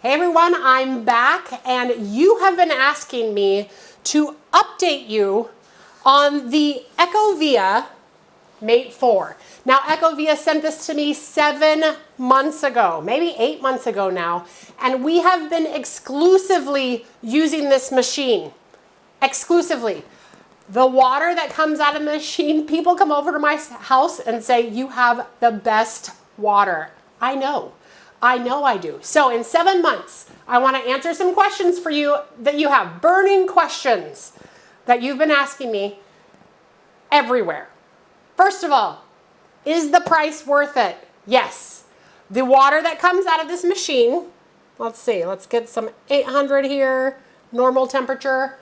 Hey everyone, I'm back, and you have been asking me to update you on the EcoViva Mate4. Now, EcoViva sent this to me 7 months ago, maybe 8 months ago now, and we have been exclusively using this machine. Exclusively. The water that comes out of the machine, people come over to my house and say, you have the best water. I know I do. So in 7 months, I want to answer some questions for you that you have, burning questions that you've been asking me everywhere. First of all, is the price worth it? Yes. The water that comes out of this machine, let's see, let's get some 800 here, normal temperature,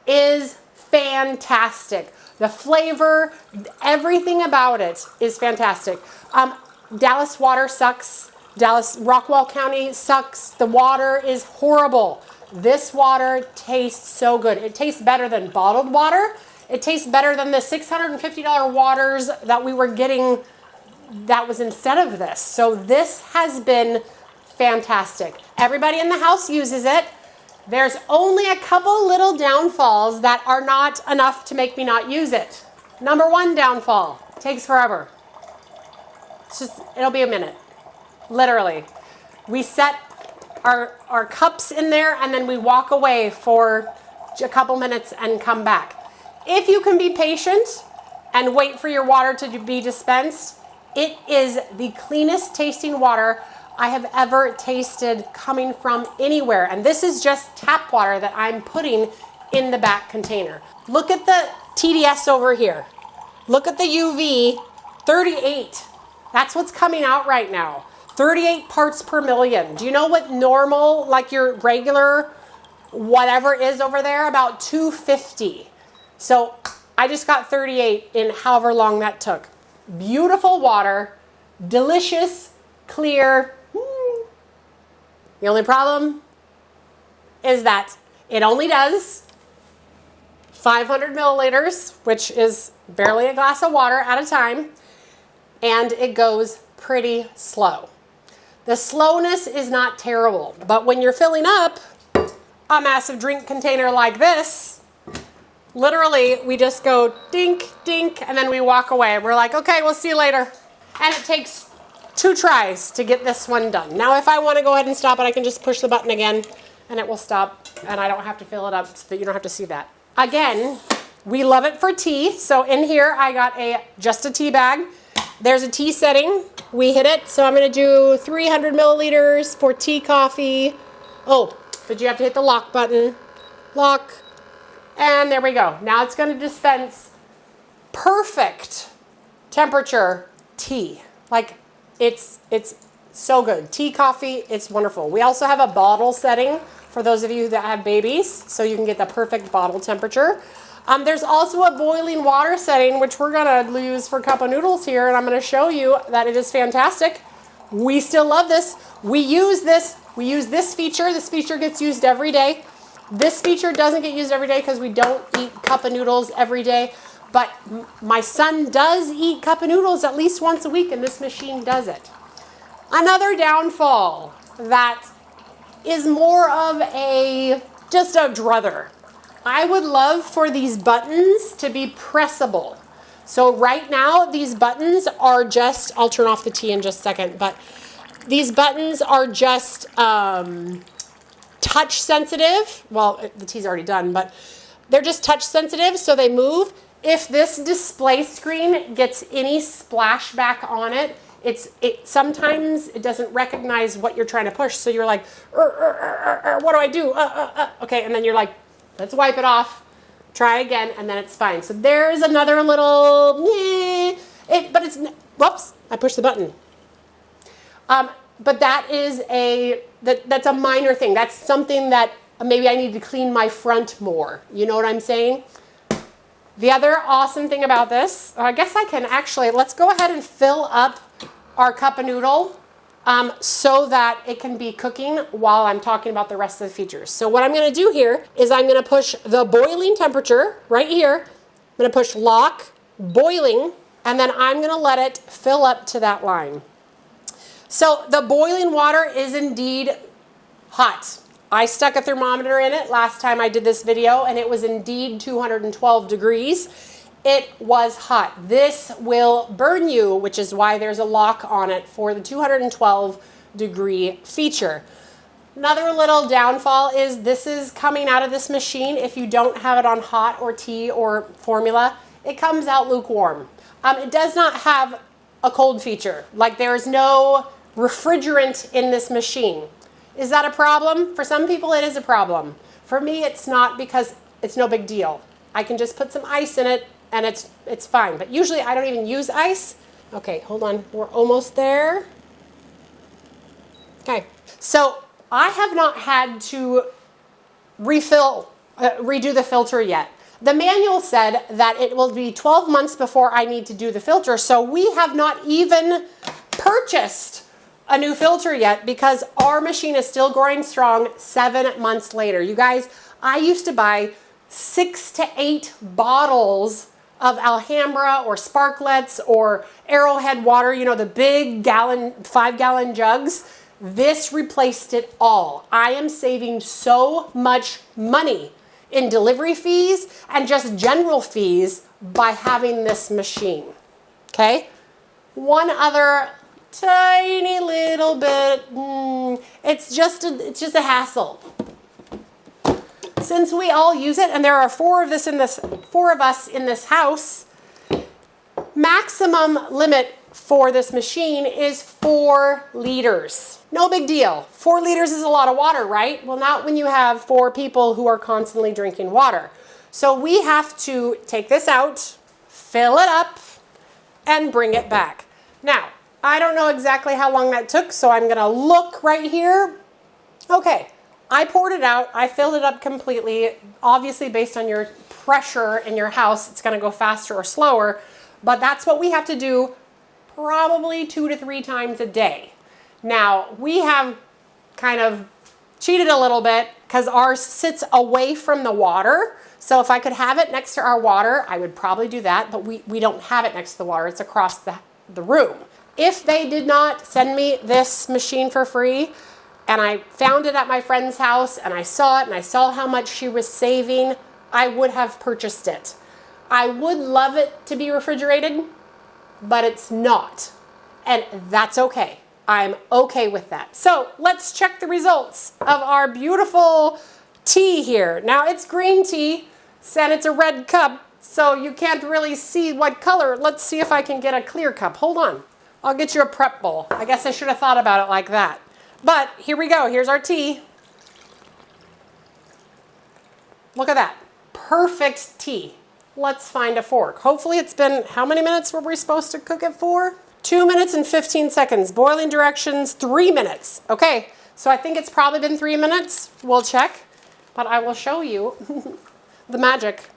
is fantastic. The flavor, everything about it is fantastic. Dallas water sucks. Dallas, Rockwall County sucks. The water is horrible. This water tastes so good. It tastes better than bottled water. It tastes better than the $650 waters that we were getting that was instead of this. So this has been fantastic. Everybody in the house uses it. There's only a couple little downfalls that are not enough to make me not use it. Number one downfall, takes forever. It'll be a minute. Literally. We set our cups in there and then we walk away for a couple minutes and come back. If you can be patient and wait for your water to be dispensed, it is the cleanest tasting water I have ever tasted coming from anywhere. And this is just tap water that I'm putting in the back container. Look at the TDS over here. Look at the UV, 38. That's what's coming out right now. 38 parts per million. Do you know what normal, like your regular whatever is over there? About 250. So I just got 38 in however long that took. Beautiful water, delicious, clear. The only problem is that it only does 500 milliliters, which is barely a glass of water at a time, and it goes pretty slow. The slowness is not terrible, but when you're filling up a massive drink container like this, literally we just go dink, dink, and then we walk away. We're like, okay, we'll see you later. And it takes 2 tries to get this one done. Now, if I want to go ahead and stop it, I can just push the button again and it will stop and I don't have to fill it up so that you don't have to see that. Again, we love it for tea. So in here, I got just a tea bag. There's a tea setting. We hit it. So I'm going to do 300 milliliters for tea coffee. Oh, but you have to hit the lock button. Lock. And there we go. Now it's going to dispense perfect temperature tea. Like it's so good. Tea, coffee, it's wonderful. We also have a bottle setting for those of you that have babies, so you can get the perfect bottle temperature. There's also a boiling water setting, which we're gonna use for cup of noodles here, and I'm gonna show you that it is fantastic. We still love this. We use this feature. This feature gets used every day. This feature doesn't get used every day because we don't eat cup of noodles every day, but my son does eat cup of noodles at least once a week, and this machine does it. Another downfall that is more of just a druther. I would love for these buttons to be pressable. So right now, these buttons are just, I'll turn off the tea in just a second, but these buttons are just touch sensitive. Well, the tea's already done, but they're just touch sensitive, so they move. If this display screen gets any splashback on it, sometimes it doesn't recognize what you're trying to push. So you're like, what do I do? Okay, and then you're like, let's wipe it off, try again, and then it's fine. So there's another little, whoops, I pushed the button. But that's a minor thing. That's something that maybe I need to clean my front more. You know what I'm saying? The other awesome thing about this, I guess I can actually, let's go ahead and fill up our cup of noodle so that it can be cooking while I'm talking about the rest of the features. So what I'm going to do here is I'm going to push the boiling temperature right here. I'm going to push lock, boiling, and then I'm going to let it fill up to that line. So the boiling water is indeed hot. I stuck a thermometer in it last time I did this video, and it was indeed 212 degrees. It was hot. This will burn you, which is why there's a lock on it for the 212 degree feature. Another little downfall is this is coming out of this machine. If you don't have it on hot or tea or formula, it comes out lukewarm. It does not have a cold feature. Like, there is no refrigerant in this machine. Is that a problem? For some people it is a problem. For me it's not, because it's no big deal. I can just put some ice in it and it's fine. But usually I don't even use ice. Okay, hold on. We're almost there. Okay, so I have not had to redo the filter yet. The manual said that it will be 12 months before I need to do the filter, so we have not even purchased a new filter yet because our machine is still growing strong 7 months later. You guys, I used to buy 6 to 8 bottles of Alhambra or Sparklets or Arrowhead water, you know, the big 5-gallon jugs. This replaced it all. I am saving so much money in delivery fees and just general fees by having this machine. Okay? One other tiny little bit, it's just a hassle. Since we all use it, and there are 4 of us in this house, maximum limit for this machine is 4 liters. No big deal. 4 liters is a lot of water, right? Well, not when you have 4 people who are constantly drinking water. So we have to take this out, fill it up, and bring it back. Now, I don't know exactly how long that took, so I'm gonna look right here. Okay, I poured it out, I filled it up completely. Obviously, based on your pressure in your house, it's gonna go faster or slower, but that's what we have to do probably 2 to 3 times a day. Now, we have kind of cheated a little bit because ours sits away from the water. So if I could have it next to our water, I would probably do that, but we don't have it next to the water, it's across the room. If they did not send me this machine for free, and I found it at my friend's house, and I saw it, and I saw how much she was saving, I would have purchased it. I would love it to be refrigerated, but it's not. And that's okay. I'm okay with that. So let's check the results of our beautiful tea here. Now, it's green tea, and it's a red cup, so you can't really see what color. Let's see if I can get a clear cup. Hold on. I'll get you a prep bowl. I guess I should have thought about it like that. But here we go. Here's our tea. Look at that. Perfect tea. Let's find a fork. Hopefully it's been, how many minutes were we supposed to cook it for? 2 minutes and 15 seconds. Boiling directions, 3 minutes. Okay, so I think it's probably been 3 minutes. We'll check, but I will show you the magic.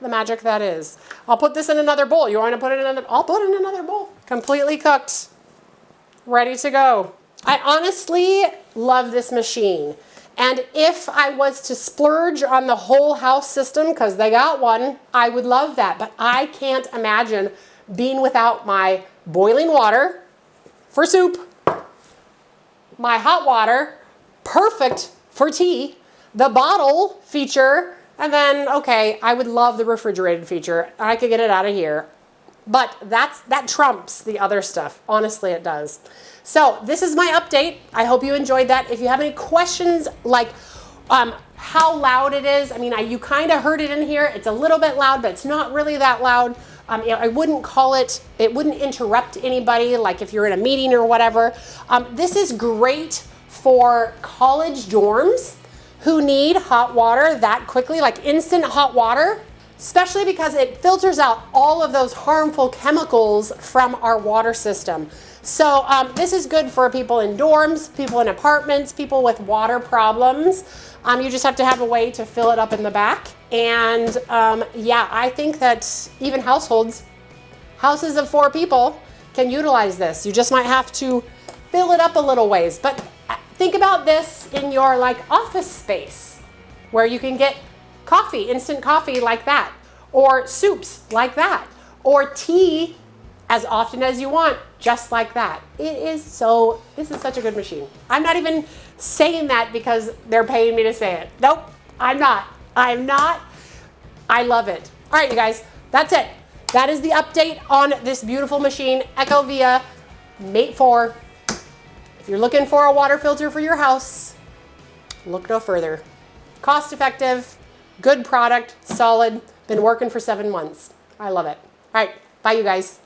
The magic that is. I'll put this in another bowl. You want to put it in another? I'll put it in another bowl. Completely cooked. Ready to go. I honestly love this machine. And if I was to splurge on the whole house system, because they got one, I would love that. But I can't imagine being without my boiling water for soup, my hot water, perfect for tea, the bottle feature, and then, okay, I would love the refrigerated feature. I could get it out of here. But that trumps the other stuff. Honestly, it does. So this is my update. I hope you enjoyed that. If you have any questions, like how loud it is, I mean, you kind of heard it in here. It's a little bit loud, but it's not really that loud. I wouldn't call it, it wouldn't interrupt anybody, like if you're in a meeting or whatever. This is great for college dorms who need hot water that quickly, like instant hot water, especially because it filters out all of those harmful chemicals from our water system. So this is good for people in dorms, people in apartments, people with water problems. You just have to have a way to fill it up in the back. And yeah, I think that even houses of 4 people can utilize this. You just might have to fill it up a little ways. But think about this in your office space where you can get coffee, instant coffee like that, or soups like that, or tea as often as you want, just like that. This is such a good machine. I'm not even saying that because they're paying me to say it. Nope, I'm not. I love it. All right, you guys, that's it. That is the update on this beautiful machine, EcoViva Mate4. If you're looking for a water filter for your house, look no further. Cost effective, good product, solid, been working for 7 months. I love it. All right, bye you guys.